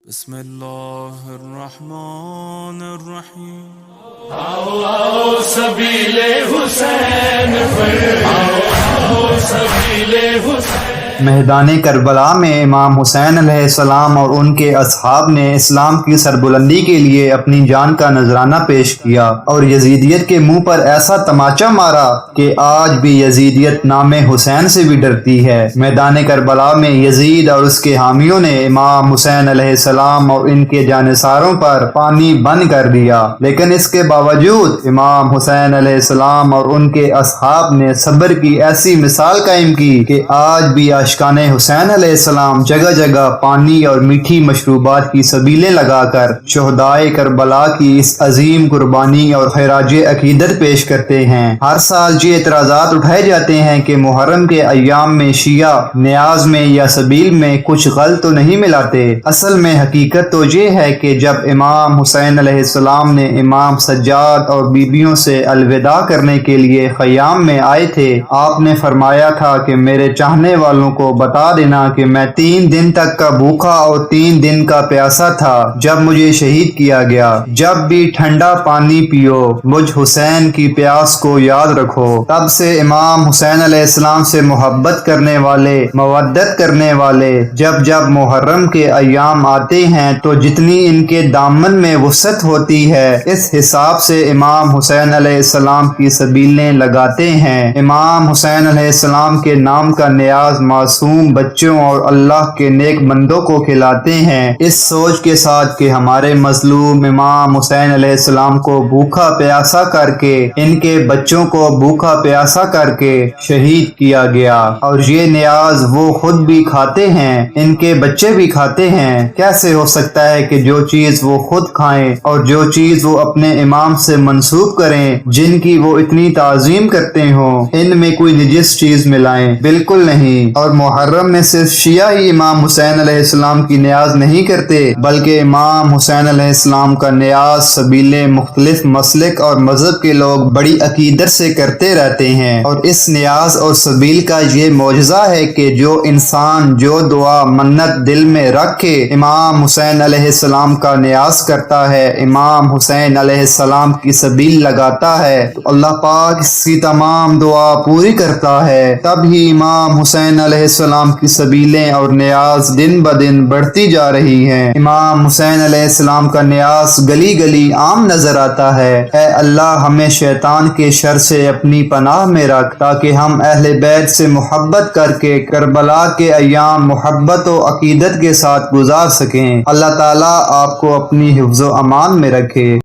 बिस्मिल्लाहिर्रहमानिर्रहीम। आओ आओ सबीले हुसैन पर, आओ सबीले हुसैन। मैदान करबला में इमाम हुसैन अलैहिस्सलाम और उनके असहाब ने इस्लाम की सरबुलंदी के लिए अपनी जान का नजराना पेश किया और यजीदियत के मुंह पर ऐसा तमाचा मारा कि आज भी यजीदियत नामे हुसैन से भी डरती है। मैदान करबला में यजीद और उसके हामियों ने इमाम हुसैन अलैहिस्सलाम और इनके जानिसारों पर पानी बंद कर दिया, लेकिन इसके बावजूद इमाम हुसैन अलैहिस्सलाम और उनके असहाब ने सब्र की ऐसी मिसाल कायम की कि आज भी आशिकाने हुसैन अलैहिस्सलाम जगह जगह पानी और मीठी मशरूबात की सबीलें लगाकर शुहदाए करबला की इस अजीम कुर्बानी और खैराज अकीदत पेश करते हैं। हर साल ये एतराज़ात उठाए जाते हैं कि मुहर्रम के अय्याम में शिया नियाज में या सबील में कुछ गल तो नहीं मिलाते। असल में हकीकत तो ये है कि जब इमाम हुसैन अलैहिस्सलाम ने इमाम सज्जाद और बीबियों से अलविदा करने के लिए खयाम में आए थे, आपने फरमाया था कि मेरे चाहने वालों को बता देना कि मैं 3 दिन तक का भूखा और 3 दिन का प्यासा था जब मुझे शहीद किया गया। जब भी ठंडा पानी पियो, मुझ हुसैन की प्यास को याद रखो। तब से इमाम हुसैन अलैहिस्सलाम से मोहब्बत करने वाले, मवद्दत करने वाले जब जब मुहर्रम के अय्याम आते हैं तो जितनी इनके दामन में वसअत होती है, इस हिसाब से इमाम हुसैन अलैहिस्सलाम की सबीलें लगाते हैं। इमाम हुसैन अलैहिस्सलाम के नाम का नियाज मासूम बच्चों और अल्लाह के नेक बंदों को खिलाते हैं, इस सोच के साथ कि हमारे मजलूम इमाम हुसैन अलैहिस्सलाम को भूखा प्यासा करके, इनके बच्चों को भूखा प्यासा करके शहीद किया गया। और ये नियाज वो खुद भी खाते हैं, इनके बच्चे भी खाते हैं। कैसे हो सकता है कि जो चीज वो खुद खाएं और जो चीज वो अपने इमाम से मंसूब करें, जिनकी वो इतनी ताजीम करते हो, इनमें कोई नजिस चीज मिलाएं? बिल्कुल नहीं। और मुहर्रम में सिर्फ शिया ही इमाम हुसैन अलैहिस्सलाम की नियाज नहीं करते, बल्कि इमाम हुसैन अलैहिस्सलाम का नियाज सबीले मुख्तलिफ मसलक और मजहब के लोग बड़ी अकीदत से करते रहते हैं। और इस नियाज और सबील का ये मौजज़ा है कि जो इंसान जो दुआ मन्नत दिल में रख के इमाम हुसैन अलैहिस्सलाम का नियाज करता है, इमाम हुसैन अलैहिस्सलाम की सबील लगाता है, तो अल्लाह पाक इसकी तमाम दुआ पूरी करता है। तब ही इमाम हुसैन अलैहिस्सलाम की सबीलें और नियाज दिन ब दिन बढ़ती जा रही हैं। इमाम हुसैन अलैहिस्सलाम का नियाज गली गली आम नजर आता है। ऐ अल्लाह, हमें शैतान के शर से अपनी पनाह में रख, ताकि हम अहले बैत से मोहब्बत करके करबला के अय्याम मोहब्बत और अकीदत के साथ गुजार सकें। अल्लाह ताला आपको अपनी हिफ्ज़ो अमान में रखे।